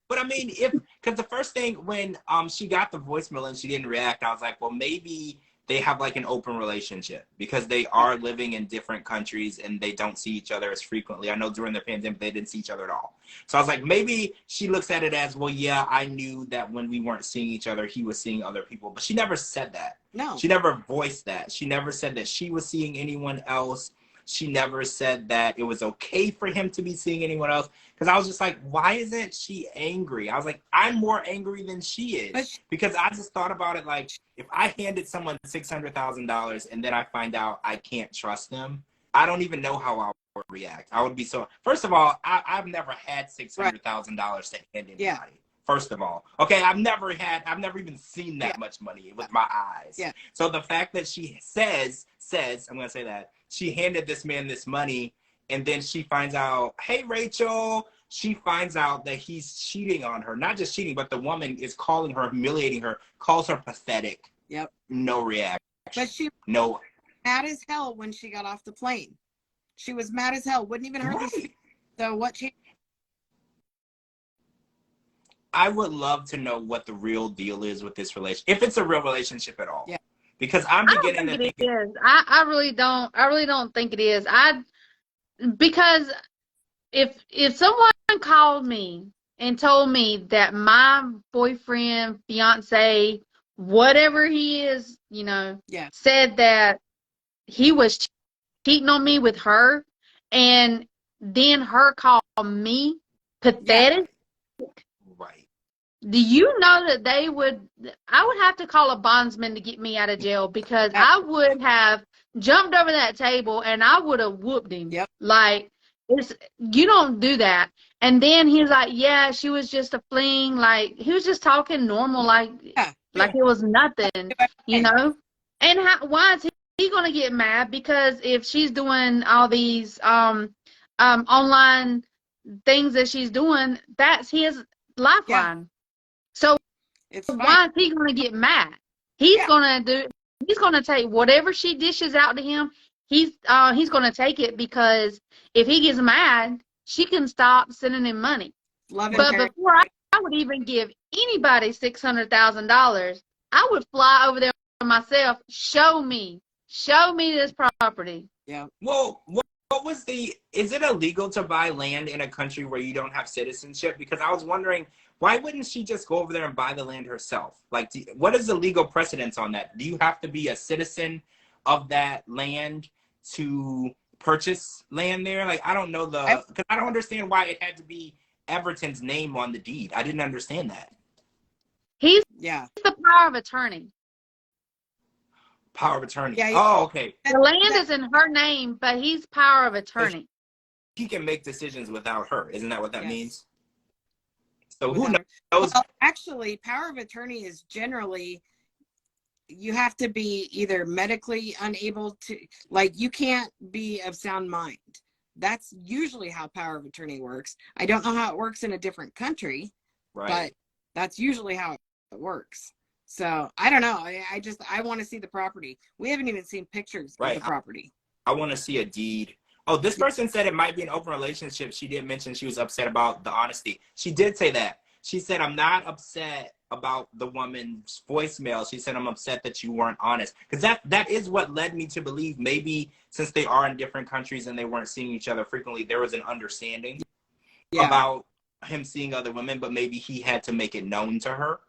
But I mean, because the first thing when she got the voicemail and she didn't react, I was like, well, maybe they have like an open relationship because they are living in different countries and they don't see each other as frequently. I know during the pandemic, they didn't see each other at all. So I was like, maybe she looks at it as, well, yeah, I knew that when we weren't seeing each other, he was seeing other people. But she never said that. No. She never voiced that. She never said that she was seeing anyone else. She never said that it was okay for him to be seeing anyone else. Because I was just like, why isn't she angry? I was like, I'm more angry than she is. Because I just thought about it like, if I handed someone $600,000 and then I find out I can't trust them, I don't even know how I would react. I would be so... First of all, I've never had $600,000 to hand anybody. Yeah. First of all. Okay, I've never even seen that much money with my eyes. Yeah. So the fact that she says, I'm going to say that, she handed this man this money, and then she finds out, hey, Rachel, she finds out that he's cheating on her. Not just cheating, but the woman is calling her, humiliating her, calls her pathetic. Yep. No reaction. But she was mad as hell when she got off the plane. She was mad as hell. Wouldn't even hurt the... So what she... I would love to know what the real deal is with this relationship, if it's a real relationship at all. Yeah. Because I'm beginning to think it is. I really don't think it is. Because if someone called me and told me that my boyfriend, fiance, whatever he is, said that he was cheating on me with her, and then her call me pathetic. Right. Do you know that I would have to call a bondsman to get me out of jail, because I would have jumped over that table, and I would have whooped him. Yep. Like, you don't do that. And then he was like, yeah, she was just a fling. Like, he was just talking normal, like it was nothing, you know? And why is he going to get mad? Because if she's doing all these online things that she's doing, that's his lifeline. Yeah. So why is he going to get mad? He's going to take whatever she dishes out to him. He's going to take it, because if he gets mad, she can stop sending him money. But before I would even give anybody $600,000, I would fly over there myself. Show me this property. Yeah. Well, what was is it illegal to buy land in a country where you don't have citizenship? Because I was wondering, why wouldn't she just go over there and buy the land herself? Like, what is the legal precedence on that? Do you have to be a citizen of that land to purchase land there? Like, I don't know because I don't understand why it had to be Everton's name on the deed. I didn't understand that. He's the power of attorney. Power of attorney. Yeah, oh, okay. The land is in her name, but he's power of attorney. He can make decisions without her. Isn't that what that means? So who knows? Well, actually, power of attorney is generally, you have to be either medically unable to, like, you can't be of sound mind. That's usually how power of attorney works. I don't know how it works in a different country, but that's usually how it works. So I don't know. I want to see the property. We haven't even seen pictures of the property. I want to see a deed. Oh, this person said it might be an open relationship. She did mention she was upset about the honesty. She did say that. She said, I'm not upset about the woman's voicemail. She said, I'm upset that you weren't honest. Because that is what led me to believe maybe since they are in different countries and they weren't seeing each other frequently, there was an understanding about him seeing other women, but maybe he had to make it known to her.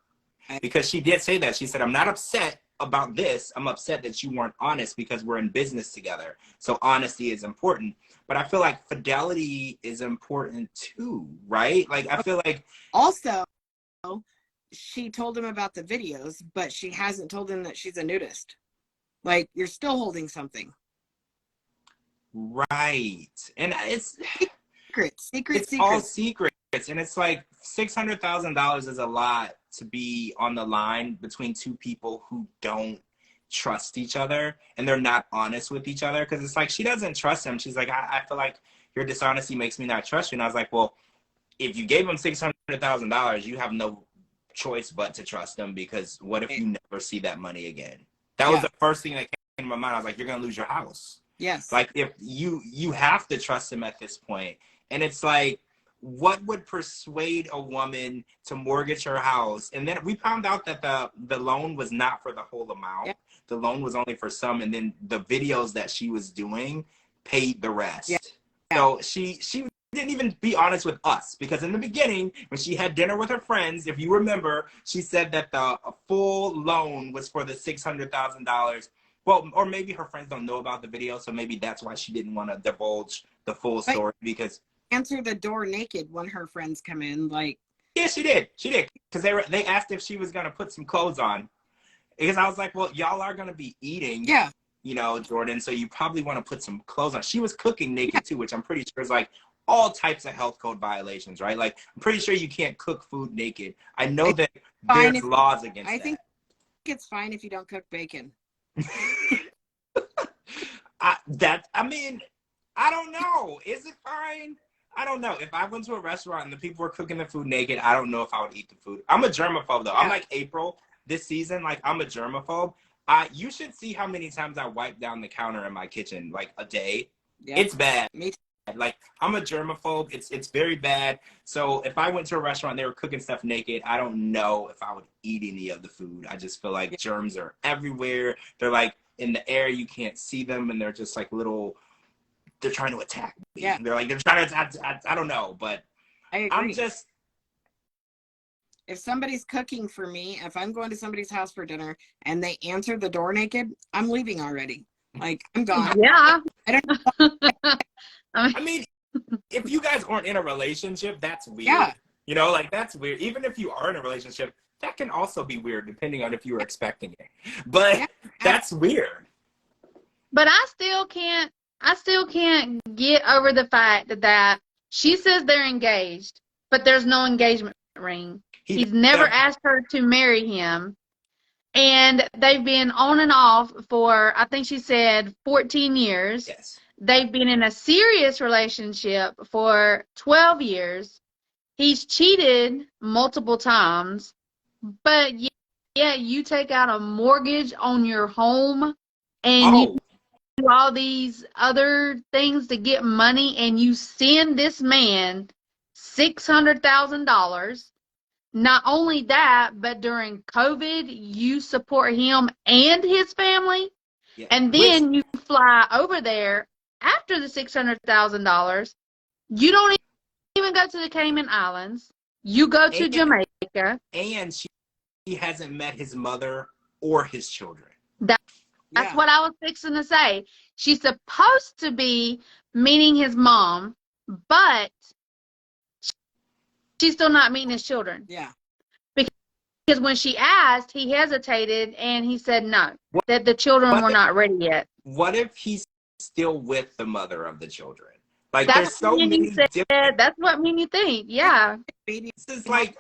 Because she did say that. She said, I'm not upset about this. I'm upset that you weren't honest because we're in business together. So honesty is important. But I feel like fidelity is important too, right? Like, I feel like... Also, she told him about the videos, but she hasn't told him that she's a nudist. Like, you're still holding something. Right. And it's... Secret. It's all secrets. And it's like $600,000 is a lot to be on the line between two people who don't trust each other and they're not honest with each other. Because it's like, she doesn't trust him. She's like, I feel like your dishonesty makes me not trust you. And I was like, well, if you gave him $600,000, you have no choice but to trust him, because what if you never see that money again? That was the first thing that came to my mind. I was like, you're going to lose your house. Yes. Like, if you have to trust him at this point. And it's like, what would persuade a woman to mortgage her house? And then we found out that the loan was not for the whole amount. Yep. The loan was only for some. And then the videos that she was doing paid the rest. Yeah. So she didn't even be honest with us, because in the beginning, when she had dinner with her friends, if you remember, she said that the full loan was for the $600,000. Well, or maybe her friends don't know about the video, so maybe that's why she didn't want to divulge the full story, because... Answer the door naked when her friends come in, like... Yeah, she did, because they asked if she was going to put some clothes on, because I was like, well, y'all are going to be eating, you know, Jordan, so you probably want to put some clothes on. She was cooking naked too, which I'm pretty sure is like all types of health code violations, right? Like, I'm pretty sure you can't cook food naked. I know that there's laws against that. I think it's fine if you don't cook bacon. I mean, I don't know. Is it fine? I don't know. If I went to a restaurant and the people were cooking the food naked, I don't know if I would eat the food. I'm a germaphobe, though. I'm like April this season. Like, I'm a germaphobe. You should see how many times I wipe down the counter in my kitchen, like, a day. Yeah. It's bad. Me too. Like, I'm a germaphobe. It's very bad. So if I went to a restaurant and they were cooking stuff naked, I don't know if I would eat any of the food. I just feel like germs are everywhere. They're, like, in the air. You can't see them, and they're just, like, little... They're trying to attack me. Yeah. They're trying to, I don't know, but I'm just... If somebody's cooking for me, if I'm going to somebody's house for dinner and they answer the door naked, I'm leaving already. Like, I'm gone. Yeah. I don't know. I mean, if you guys aren't in a relationship, that's weird. Yeah. You know, like, that's weird. Even if you are in a relationship, that can also be weird, depending on if you were expecting it. But that's weird. But I still can't get over the fact that she says they're engaged, but there's no engagement ring. He's never asked her to marry him. And they've been on and off for, I think she said, 14 years. Yes. They've been in a serious relationship for 12 years. He's cheated multiple times. But yeah, you take out a mortgage on your home and you do all these other things to get money, and you send this man $600,000. Not only that, but during COVID, you support him and his family. Yeah. And then you fly over there after the $600,000. You don't even go to the Cayman Islands. You go to Jamaica. And he hasn't met his mother or his children. That's what I was fixing to say. She's supposed to be meeting his mom, but she's still not meeting his children. Yeah. Because when she asked, he hesitated and he said no, that the children were not ready yet. What if he's still with the mother of the children? Like, that's there's so many different... That's what made me think, yeah. This is like,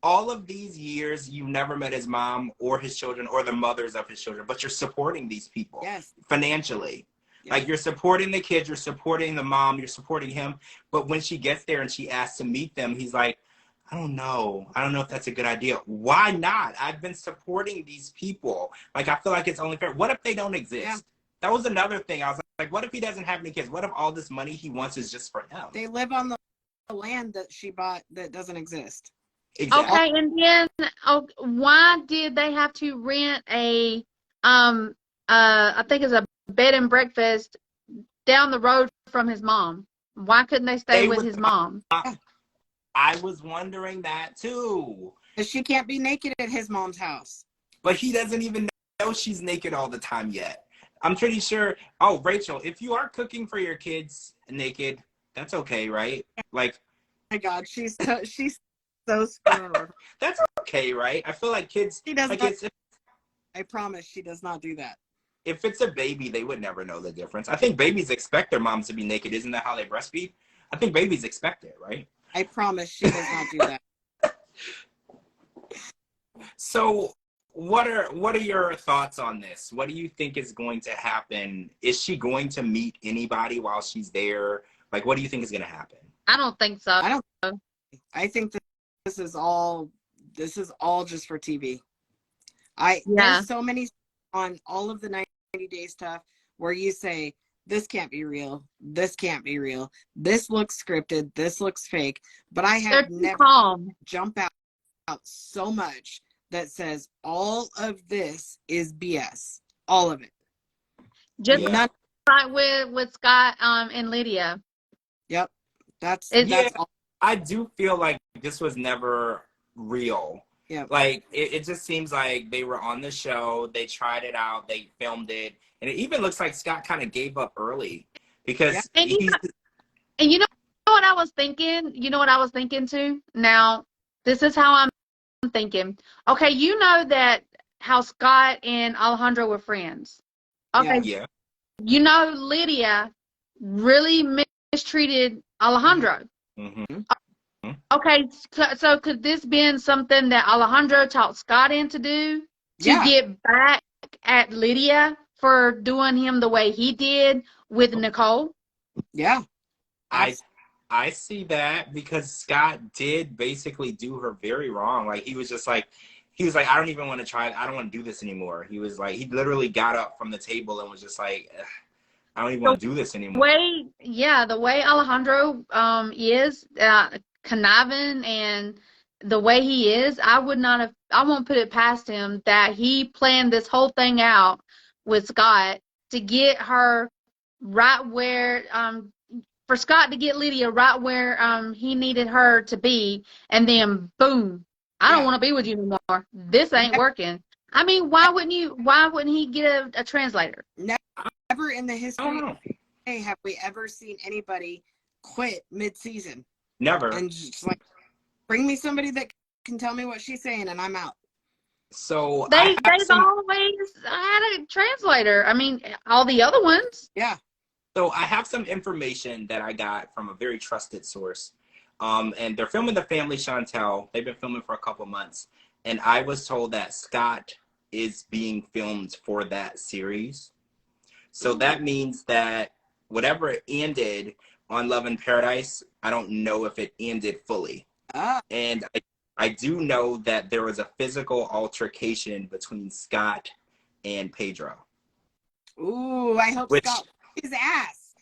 all of these years, you've never met his mom or his children or the mothers of his children, but you're supporting these people financially. Yes. Like, you're supporting the kids, you're supporting the mom, you're supporting him. But when she gets there and she asks to meet them, he's like, I don't know if that's a good idea. Why not? I've been supporting these people. Like, I feel like it's only fair. What if they don't exist? Yeah. That was another thing. I was like, what if he doesn't have any kids? What if all this money he wants is just for him? They live on the land that she bought that doesn't exist. Exactly. Okay, and then why did they have to rent a I think it's a bed and breakfast down the road from his mom? Why couldn't they stay with his mom? I was wondering that too. Because she can't be naked at his mom's house. But he doesn't even know she's naked all the time yet. I'm pretty sure. Oh, Rachel, if you are cooking for your kids naked, that's okay, right? Like, oh my God, she's so screwed. That's okay, right? I feel like kids. She does like not, I promise, she does not do that. If it's a baby, they would never know the difference. I think babies expect their moms to be naked. Isn't that how they breastfeed? I think babies expect it, right? I promise she does not do that. So what are your thoughts on this? What do you think is going to happen? Is she going to meet anybody while she's there? Like, what do you think is going to happen? I don't think so. I think that this is all just for TV. There's so many on all of the 90 Day stuff where you say, this can't be real. This can't be real. This looks scripted. This looks fake. But I have never jump out so much that says all of this is BS. All of it. Just not like with Scott and Lydia. Yep. That's all. I do feel like this was never real. Yeah. Like, it just seems like they were on the show, they tried it out, they filmed it, and it even looks like Scott kind of gave up early because and you know what I was thinking? You know what I was thinking too? Now, this is how I'm thinking. Okay, you know that how Scott and Alejandro were friends. Okay. Yeah. You know Lydia really mistreated Alejandro. Mm-hmm. Okay, so could this been something that Alejandro taught Scott to do to get back at Lydia for doing him the way he did with Nicole? Yeah. I see that because Scott did basically do her very wrong. Like, he was like, I don't even want to try it. I don't want to do this anymore. He was like, he literally got up from the table and was just like, I don't even want to do this anymore. The way Alejandro is conniving and the way he is, I won't put it past him that he planned this whole thing out with Scott to get her right where for Scott to get Lydia right where he needed her to be, and then boom, I don't want to be with you anymore. This ain't working. I mean, why wouldn't he get a translator? Never in the history have we ever seen anybody quit mid-season. Never. And just like, bring me somebody that can tell me what she's saying and I'm out. So I They've have some. always had a translator. I mean, all the other ones. Yeah. So I have some information that I got from a very trusted source. And they're filming The Family Chantel. They've been filming for a couple months. And I was told that Scott is being filmed for that series. So that means that whatever ended on Love in Paradise, I don't know if it ended fully. And I do know that there was a physical altercation between Scott and Pedro. Ooh, I hope Which, Scott his ass.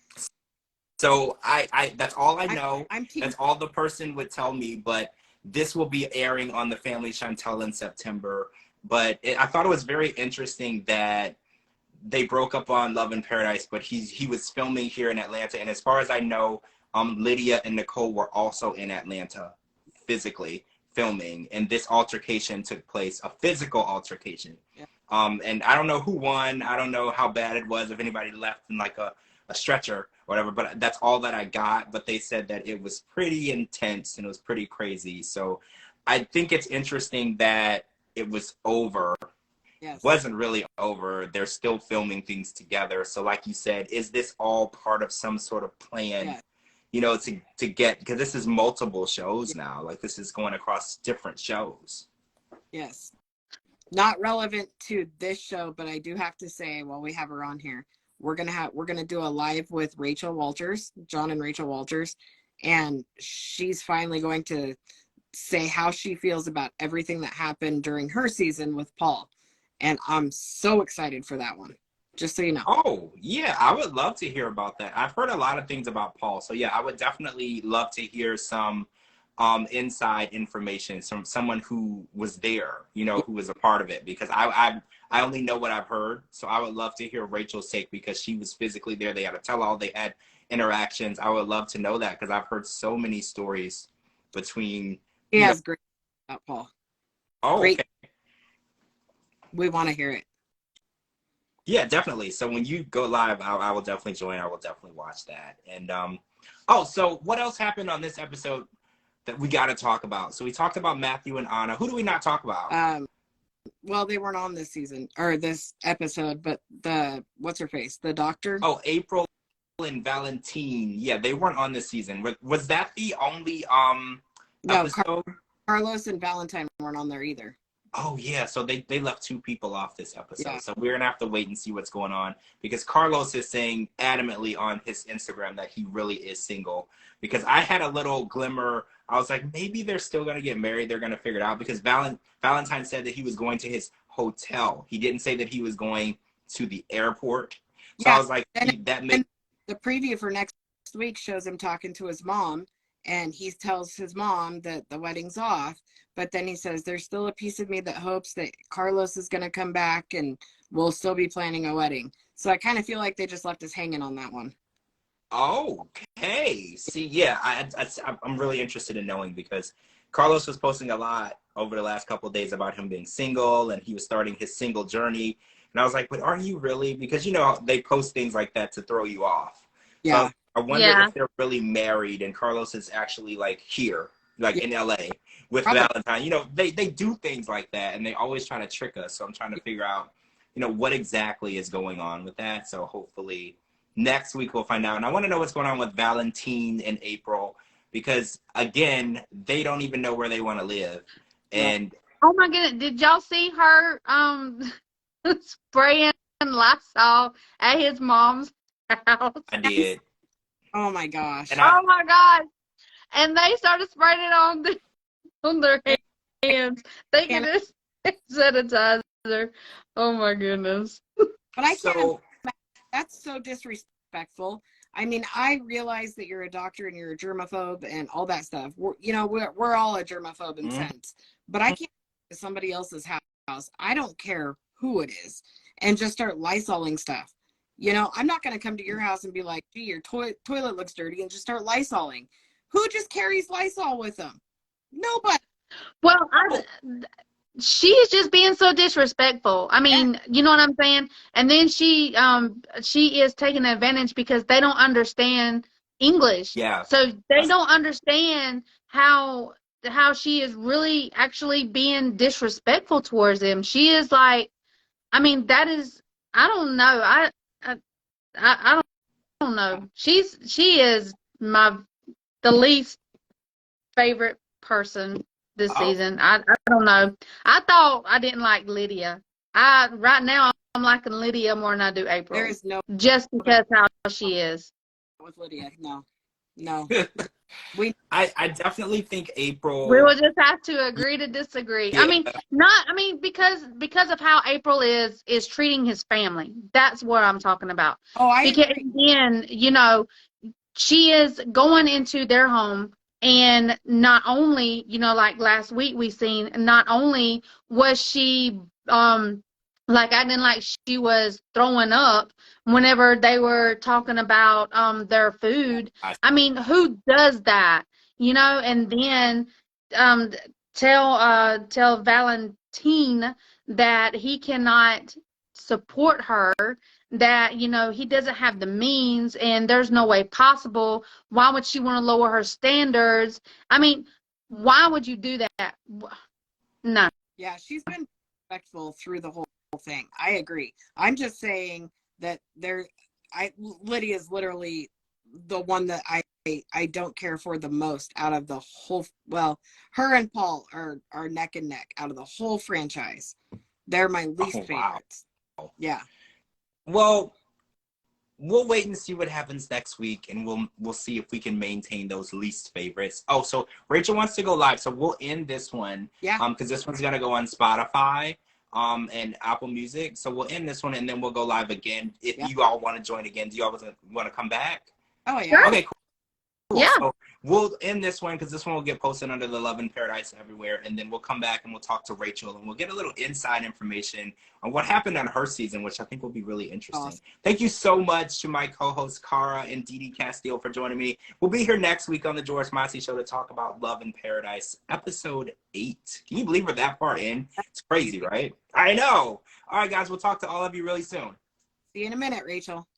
so I that's all I know. I'm That's all the person would tell me. But this will be airing on The Family Chantel in September. But I thought it was very interesting that they broke up on Love in Paradise, but he was filming here in Atlanta. And as far as I know, Lydia and Nicole were also in Atlanta physically filming, and this altercation took place, a physical altercation. Yeah. And I don't know who won. I don't know how bad it was, if anybody left in like a stretcher or whatever, but that's all that I got. But they said that it was pretty intense and it was pretty crazy. So I think it's interesting that it was over. Yes. Wasn't really over. They're still filming things together. So like you said, is this all part of some sort of plan? Yeah. You know, to get, because this is multiple shows now. Like, this is going across different shows. Yes. Not relevant to this show, but I do have to say, while we have her on here, we're gonna do a live with Rachel Walters, John and Rachel Walters, and she's finally going to say how she feels about everything that happened during her season with Paul. And I'm so excited for that one. Just so you know. Oh, yeah, I would love to hear about that. I've heard a lot of things about Paul. So yeah, I would definitely love to hear some inside information from someone who was there, you know, who was a part of it, because I only know what I've heard. So I would love to hear Rachel's take, because she was physically there. They had a tell-all, they had interactions. I would love to know that, because I've heard so many stories between. He has great about Paul. Oh, great. Okay. We want to hear it. Yeah, definitely. So when you go live, I will definitely join. I will definitely watch that. And oh, so what else happened on this episode that we got to talk about? So we talked about Matthew and Anna. Who do we not talk about? Well, they weren't on this season or this episode, but what's her face, the doctor. Oh, April and Valentine. Yeah, they weren't on this season. Was that the only No, episode? Carlos and Valentine weren't on there either. Oh, yeah. So they left two people off this episode. Yeah. So we're going to have to wait and see what's going on, because Carlos is saying adamantly on his Instagram that he really is single. Because I had a little glimmer. I was like, maybe they're still going to get married. They're going to figure it out, because Valentine said that he was going to his hotel. He didn't say that he was going to the airport. So Yeah. I was like, that makes. The preview for next week shows him talking to his mom, and he tells his mom that the wedding's off. But then he says, there's still a piece of me that hopes that Carlos is going to come back and we'll still be planning a wedding. So I kind of feel like they just left us hanging on that one. Okay. See, yeah, I'm really interested in knowing, because Carlos was posting a lot over the last couple of days about him being single, and he was starting his single journey. And I was like, but are you really? Because, you know, they post things like that to throw you off. Yeah. So I wonder if they're really married and Carlos is actually like here, like in LA with Valentine. You know, they do things like that, and they always try to trick us. So I'm trying to figure out, you know, what exactly is going on with that. So hopefully next week we'll find out. And I want to know what's going on with Valentine and April, because again, they don't even know where they want to live. And oh my goodness, did y'all see her spraying Lysol at his mom's house? I did. Oh my gosh. Oh my gosh. And they started spraying it on their hands, thinking it's sanitizer. Oh my goodness. But I can't. That's so disrespectful. I mean, I realize that you're a doctor and you're a germaphobe and all that stuff. We're all a germaphobe in sense. But I can't go to somebody else's house. I don't care who it is, and just start Lysoling stuff. You know, I'm not going to come to your house and be like, gee, your toilet looks dirty, and just start Lysoling. Who just carries Lysol with them? Nobody. Well, she's just being so disrespectful. I mean, you know what I'm saying? And then she is taking advantage because they don't understand English. Yeah. So they don't understand how how she is really actually being disrespectful towards him. She is like, I mean, that is, I don't know. I don't know. She is the least favorite person this Oh, season. I don't know. I thought I didn't like Lydia. Right now I'm liking Lydia more than I do April. There is no Just because how she is. with Lydia. No, no. I definitely think We April. will just have to agree to disagree. Yeah. I mean because of how April is treating his family. That's what I'm talking about. Oh, I Because agree. again, she is going into their home, and not only, like last week we seen, not only was she like acting like she was throwing up whenever they were talking about their food. I mean, who does that? And then um tell Valentine that he cannot support her, that he doesn't have the means and there's no way possible. Why would she want to lower her standards? I mean, why would you do that? No. Yeah, she's been respectful through the whole thing. I agree. I'm just saying that Lydia's literally the one that I don't care for the most out of the whole. Well, her and Paul are neck and neck out of the whole franchise. They're my least favorites. Yeah. Well, we'll wait and see what happens next week, and we'll see if we can maintain those least favorites. Oh, so Rachel wants to go live, so we'll end this one. Yeah. Because this one's gonna go on Spotify, and Apple Music. So we'll end this one, and then we'll go live again. If you all want to join again, do you all want to come back? Oh yeah. Sure. Okay, cool. Yeah. So we'll end this one because this one will get posted under the Love in Paradise everywhere, and then we'll come back and we'll talk to Rachel, and we'll get a little inside information on what happened on her season, which I think will be really interesting. Awesome. Thank you so much to my co-hosts Cara and DeeDee Castillo for joining me. We'll be here next week on the George Mossey Show to talk about Love in Paradise, episode 8. Can you believe we're that far in? It's crazy, right? I know. All right, guys, we'll talk to all of you really soon. See you in a minute, Rachel.